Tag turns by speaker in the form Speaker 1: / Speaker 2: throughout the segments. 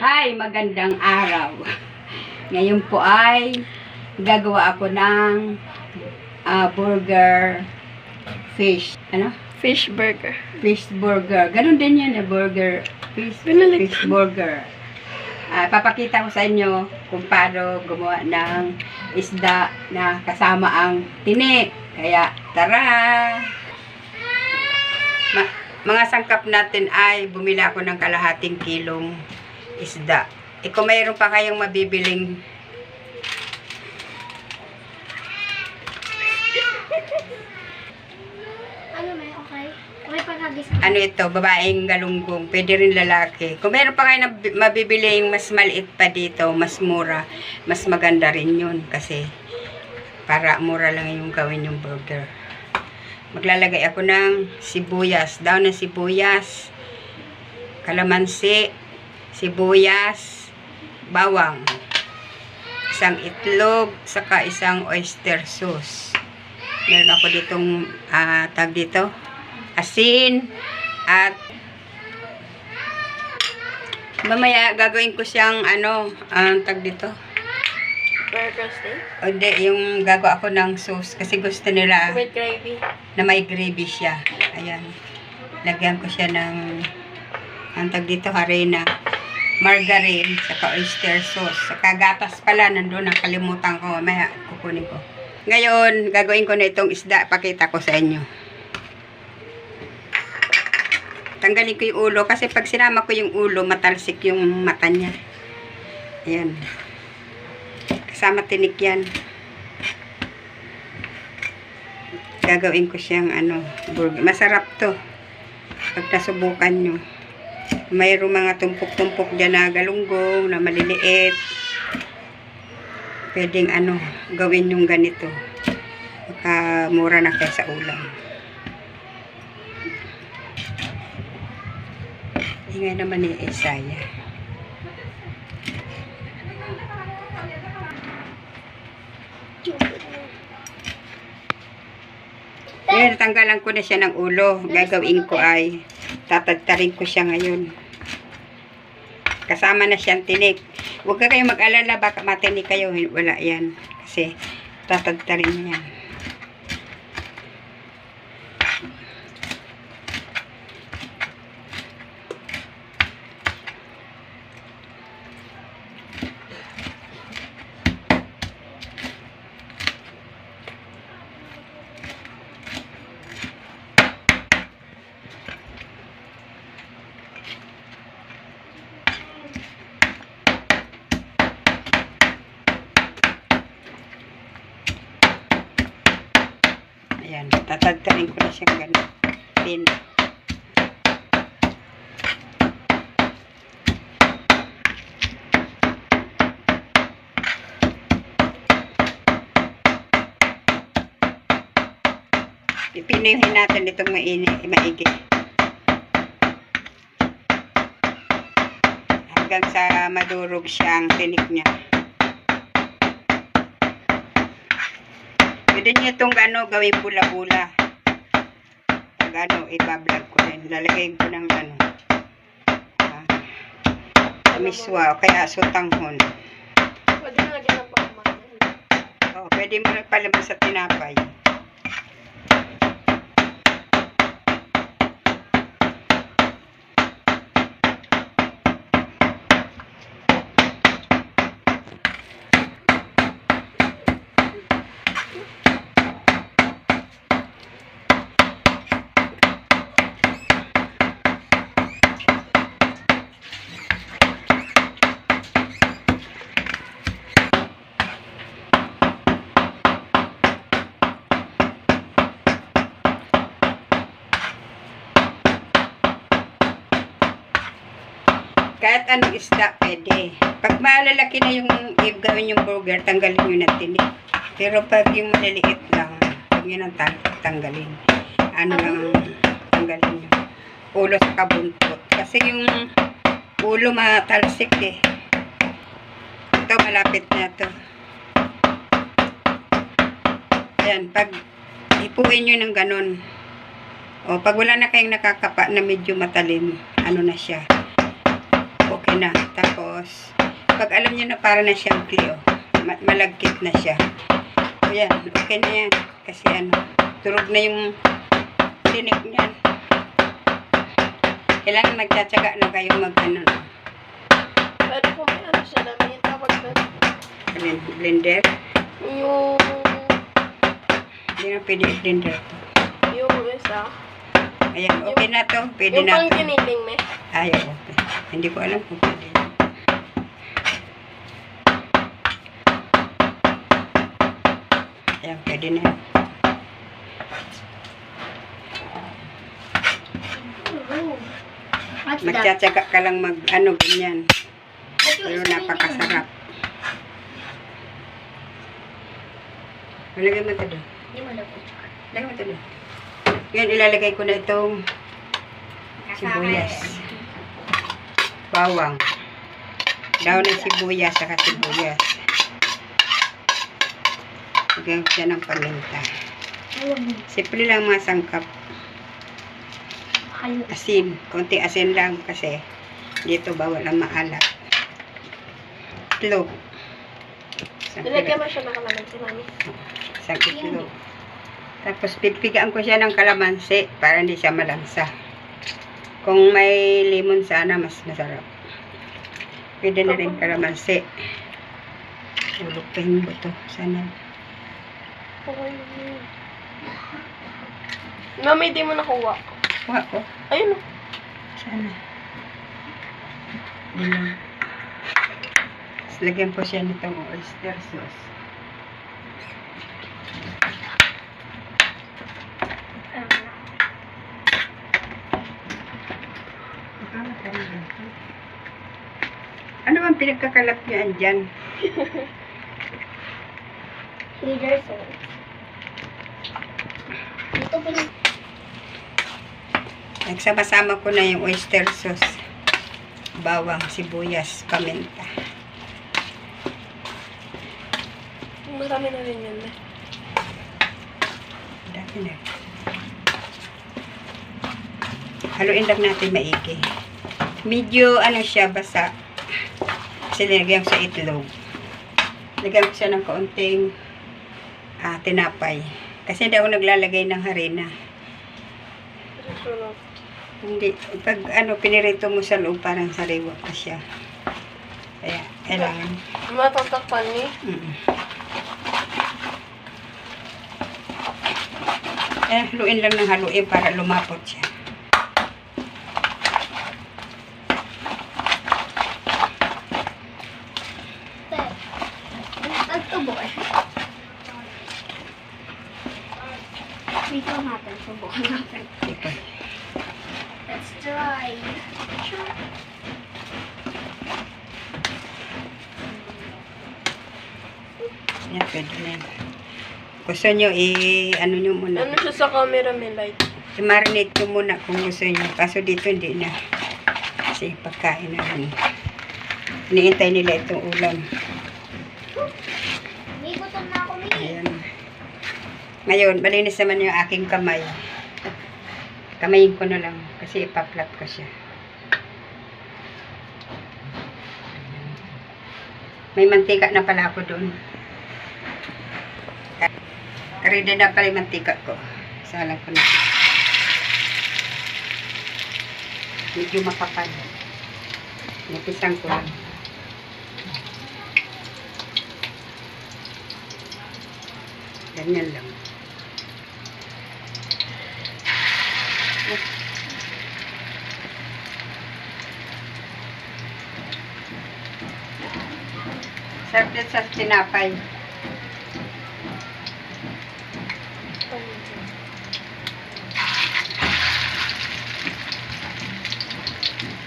Speaker 1: Hi, magandang araw. Ngayon po ay gagawa ako ng burger fish. Ano?
Speaker 2: Fish burger.
Speaker 1: Fish burger. Ganun din yan, burger. Fish burger. Papakita ko sa inyo kung paano gumawa ng isda na kasama ang tinik. Kaya, tara! Mga sangkap natin ay bumili ako ng kalahating kilong isda. Kung mayroon pa kayong mabibiling ano ito, babaeng galunggong, pwede rin lalaki. Kung mayroon pa kayo mabibiling mas maliit pa dito, mas mura, mas maganda rin yun kasi para mura lang yung gawin yung burger. Maglalagay ako ng sibuyas, daon ng sibuyas, kalamansi, sibuyas, bawang, isang itlog, saka isang oyster sauce. Meron ako ditong tag dito, asin, at mamaya gagawin ko siyang tag dito.
Speaker 2: Burger steak?
Speaker 1: O hindi, yung gagawa ako ng sauce kasi gusto nila
Speaker 2: With gravy?
Speaker 1: na may gravy siya. Ayan. Lagyan ko siya ng tag dito, harina, margarine, saka oyster sauce. Saka gatas pala, nandun, nakalimutan ko. Mamaya kukunin ko. Ngayon, gagawin ko na itong isda. Pakita ko sa inyo. Tanggalin ko yung ulo kasi pag sinama ko yung ulo, matalsik yung mata niya. Ayan. Kasama tinik yan. Gagawin ko siyang burger. Masarap to. Pag nasubukan nyo. Mayroong mga tumpok-tumpok dyan na galunggong, na maliliit. Pwedeng gawin yung ganito. Baka mura na kaysa ulam. Ingay naman ni Isaya. Ngayon, tanggalan ko na siya ng ulo. Gagawin ko ay tatagtarin ko siya ngayon. Kasama na siyang tinik. Huwag ka kayo mag-alala, baka matinik kayo. Wala yan. Kasi tatagtarin niya yan. Ayan, tatagtarin ko na siyang ganun. Pin. Pipinihin natin itong maigi. Hanggang sa madurog siyang tinik niya. Pwede nyo itong gawin pula-pula. Pag ibablog ko rin. Lalagay ko ng miswa o kaya sutanghon.
Speaker 2: Pwede na lagyan ng pangmatin.
Speaker 1: Oo, pwede mo nagpalabas sa tinapay. Kahit anong isda, pwede. Pag malalaki na yung gawin yung burger, tanggalin nyo na tinik. Pero pag yung maliliit lang, pag yun ang tanggalin. Tanggalin nyo. Ulo sa kabuntot. Kasi yung ulo matalsik eh. Ito, malapit na to. Ayan, pag ipuin nyo ng ganun. O, pag wala na kayong nakakapa na medyo matalim, na siya. Okay na. Tapos, Tapos, pag alam nyo na para na siyang clear, malagkit na siya. O yan, okay na yan. Kasi ano, turog na yung tinik niyan. Kailangan magtsatsaga na kayo mag-ano.
Speaker 2: Pwede kung may ano siya namin yung tawag na
Speaker 1: Blender.
Speaker 2: yung
Speaker 1: Hindi na pwede i-blender to.
Speaker 2: yung isa.
Speaker 1: Ayan, okay na to. Pwede
Speaker 2: Yung
Speaker 1: na
Speaker 2: pang
Speaker 1: to.
Speaker 2: giniling me.
Speaker 1: Ayaw, okay. Hindi ko alam kung pwede. Ayan, pwede na yan.
Speaker 3: What's that?
Speaker 1: Magtsatsaga ka lang mag-ano, ganyan. Pero napakasarap. Malagay mo ito doon.
Speaker 3: Hindi mo na po.
Speaker 1: Lagay mo ito doon. Ngayon, ilalagay ko na itong sibuyas. Bawang. Daon ng sibuyas, saka sibuyas. Lagyan ko siya ng paminta. Simple lang mga sangkap. Asin. Konting asin lang kasi dito bawal ang maalat. Itlog.
Speaker 2: Nilagyan mo siya ng kalamansi, mami.
Speaker 1: Isang itlog. Tapos pipigaan ko siya ng kalamansi para hindi siya malansa. Kung may lemon sana, mas masarap. Pwede na rin kalamansi. Ulog pa yung buto. Sana.
Speaker 2: Mami, di mo nakuha.
Speaker 1: Kuha ko.
Speaker 2: Ayun o.
Speaker 1: Sana. Ayan. Tapos lagyan ko siya nitong oyster sauce. Ano bang pinagkakalap niyo andyan?
Speaker 3: Leader sauce. Ito po na.
Speaker 1: Nagsama-sama ko na yung oyster sauce. Bawang, sibuyas, paminta.
Speaker 2: Marami na rin yun.
Speaker 1: Dami na. Haluin lang natin maigi. Medyo ano siya, basa. Kasi nilagyan ko sa itlog. Lagyan ko siya ng kaunting tinapay. Kasi hindi ako naglalagay ng harina.
Speaker 2: Susunod.
Speaker 1: Hindi. Pag ano, pinirito mo sa loob, parang sariwa pa siya. Kaya, kailangan.
Speaker 2: Matatakpan ni.
Speaker 1: Haluin lang ng haluin para lumapot siya.
Speaker 3: Nagtubo eh. Dito natin, subukan natin.
Speaker 1: Ito.
Speaker 3: Let's try.
Speaker 1: Yan, pwede na yan. Gusto nyo, ano nyo muna.
Speaker 2: Ano siya sa camera, may light?
Speaker 1: I-marinate nyo muna kung gusto nyo. Kaso dito hindi na. Kasi pagkain na rin. Iniintay nila itong ulam.
Speaker 3: May gutom na ako, May.
Speaker 1: Ayan. Ngayon, malinis naman yung aking kamay. Kamayin ko na lang. Kasi ipaplat ko siya. May mantika na pala ako doon. Ready na pala yung mantika ko. Salang ko na. Medyo makapal. Napisang ko lang. Ganyan lang. Sarap din sa tinapay.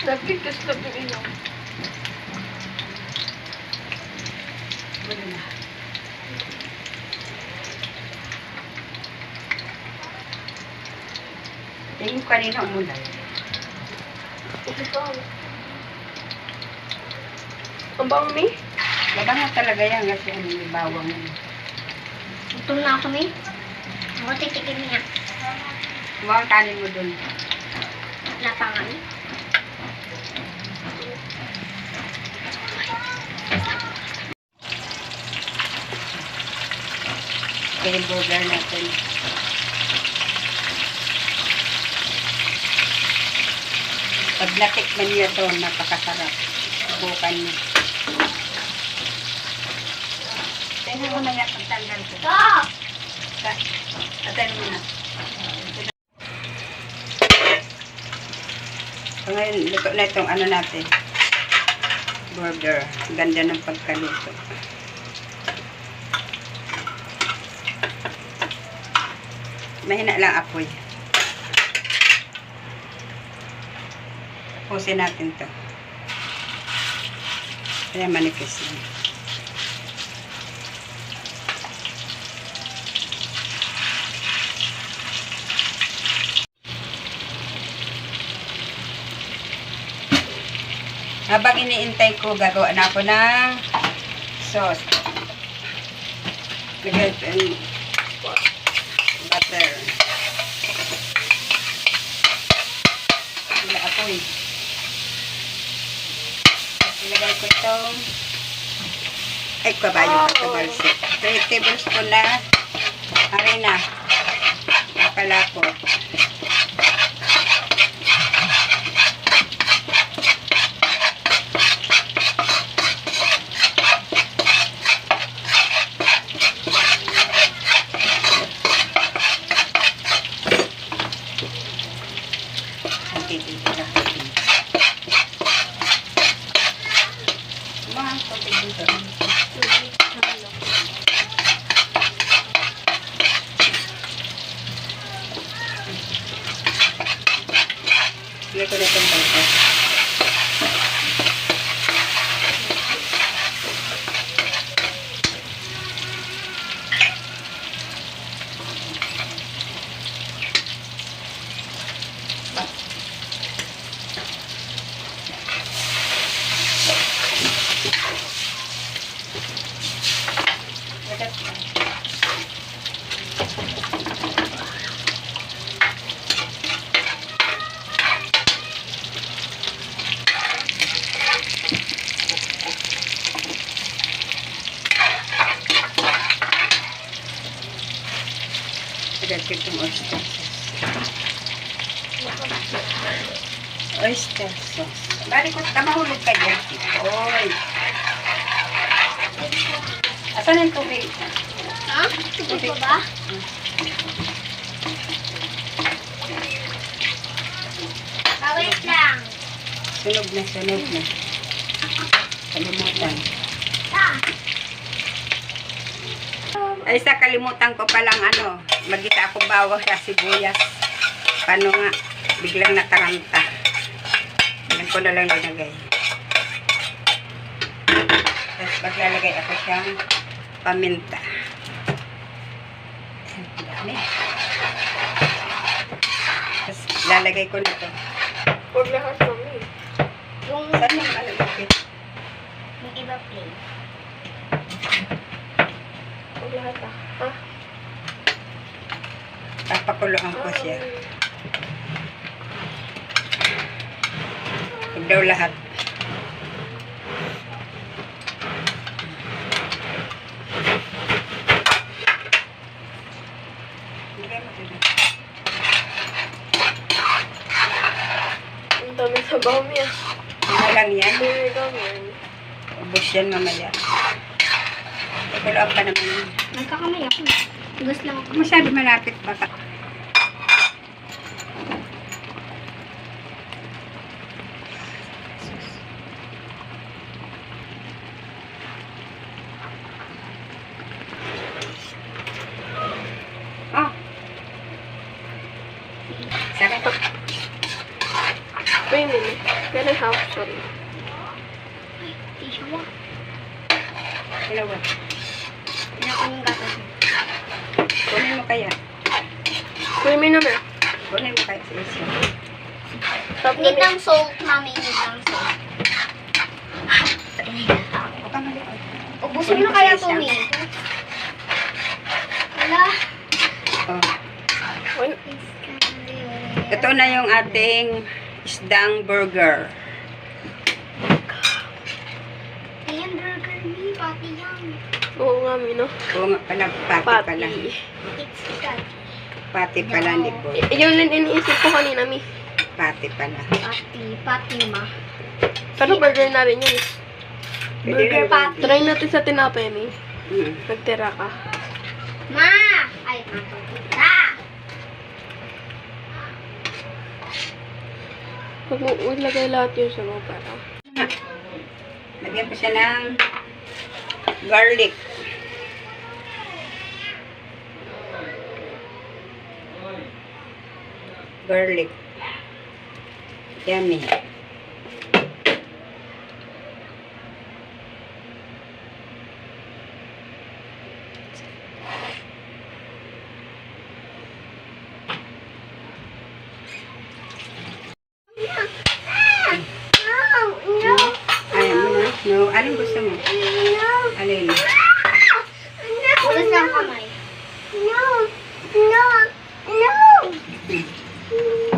Speaker 2: Nagkikas na yung ilaw.
Speaker 1: Wala na. Yung kanina umulay.
Speaker 2: Ito ka. Ang bang mi?
Speaker 1: Labang na talaga yan kasi ano yung bawang yun.
Speaker 3: Gutom na ako, May. Ako titikin niya.
Speaker 1: Bawang kanin mo dun.
Speaker 3: Lapangan.
Speaker 1: Okay, yung burger natin. Pag natikman niyo ito, napakasarap. Subukan niyo. Tingnan mo na yan, pagtanggal ko.
Speaker 3: Stop!
Speaker 1: Atan mo na. So ngayon, luto na itong ano natin. Burger. Ganda ng pagkaluto. Mahina lang apoy. Tapusin natin to. Kaya manipis lang. Habang iniintay ko, gagawa na ako ng sauce. Lagay ito yung butter. Wala apoy. Ilagay ko itong ay, kabayo pa ito balsik. 3 tablespoon na harina. Napalapot. Lagay ko na itong butter. Lagay ko itong oyster sauce. Oyster sauce. Bari ko, tamahulog ka dyan. Oy. Asan yung tubig?
Speaker 3: Ha? Tubig pa ba? Wait lang.
Speaker 1: Sunog na, sunog na. Kalimutan. Ay, sa kalimutan ko palang ano, magita akong bawang sa sibuyas. Paano nga, biglang nataranta. Yan ko na lang linagay. Tapos maglalagay ako siyang paminta. Dami. Tapos lalagay ko na ito.
Speaker 2: Huwag lahat kami.
Speaker 3: Yung,
Speaker 1: Saan yung lalagay?
Speaker 3: yung iba plain.
Speaker 2: Huwag lahat ah. Ha?
Speaker 1: Papakuluan ko siya. Huwag daw lahat.
Speaker 2: Ang dami sa bawang yan.
Speaker 1: Ano lang yan?
Speaker 2: Hindi kami.
Speaker 1: Ubus yan mamaya. Pakuluan pa naman yan.
Speaker 3: Nagkakamay ako. Tugas lang ako.
Speaker 1: Masyado malapit baka. Oh. Sarap.
Speaker 2: Wait a minute. Can I have some?
Speaker 3: Ay, tissue mo.
Speaker 1: Dalawa.
Speaker 3: Pinako yung gatas.
Speaker 1: Kunin mo kaya.
Speaker 2: Creamy naman.
Speaker 1: Kunin mo kaya sa isa.
Speaker 2: Stop
Speaker 3: Need
Speaker 2: namin.
Speaker 3: ng salt, mami. Need ng salt.
Speaker 1: Baka maliit.
Speaker 3: Ubusin mo na kaya ito, Mi. Wala.
Speaker 1: Oh.
Speaker 2: Wala.
Speaker 1: Ito na yung ating isdang burger.
Speaker 3: Ayan, burger, Mi. Pati yan.
Speaker 2: Oo nga. mami, no?
Speaker 1: Oo nga pala, pati pala.
Speaker 3: It's got
Speaker 1: Pati pala, hindi po.
Speaker 2: Yun din iniisip ko kanina, mi.
Speaker 1: Pati pala.
Speaker 3: pati ma.
Speaker 2: Pero burger na rin yun.
Speaker 1: Pwede
Speaker 3: Burger
Speaker 1: rin
Speaker 3: patty.
Speaker 2: Try natin sa tinapay, mi.
Speaker 1: Mm.
Speaker 2: Nagtira ka.
Speaker 3: Ma! Ay, matutita.
Speaker 2: Huwag mo ilagay lahat yun sa mga para.
Speaker 1: Lagyan pa siya ng garlic. Garlic. Yummy.
Speaker 3: No!
Speaker 1: Ayaw mo na? No. Anong gusto mo?
Speaker 3: No!
Speaker 1: Alin?
Speaker 3: Ulas ng kamay. No! No! No!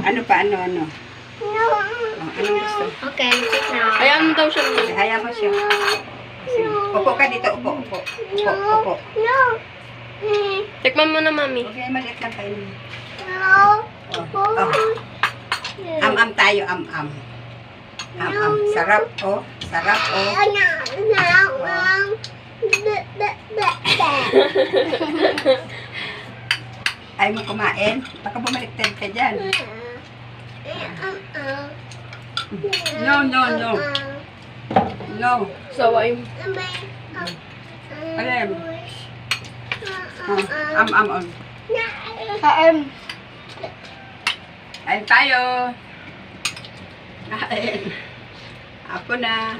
Speaker 1: Ano pa? Ano?
Speaker 3: No!
Speaker 1: Oh, anong gusto?
Speaker 3: Okay, sit now.
Speaker 2: Hayaan mo daw siya, mi.
Speaker 1: Hayaan mo siya. Sige. Upo ka dito. Upo. Upo. Upo.
Speaker 3: No!
Speaker 2: Tikman mo na, mami.
Speaker 1: Okay, maliit lang kayo.
Speaker 3: No!
Speaker 1: Oh. Oh. Am-am tayo. Am-am. Am-am. Sarap, oh. Sarap, oh. Ayaw mo kumain? Baka bumaliktad ka dyan. No, no, no. No.
Speaker 2: Sawain.
Speaker 1: Alin? Oh. Am-am, oh.
Speaker 2: Kain.
Speaker 1: Kain tayo. Kain. Ako na.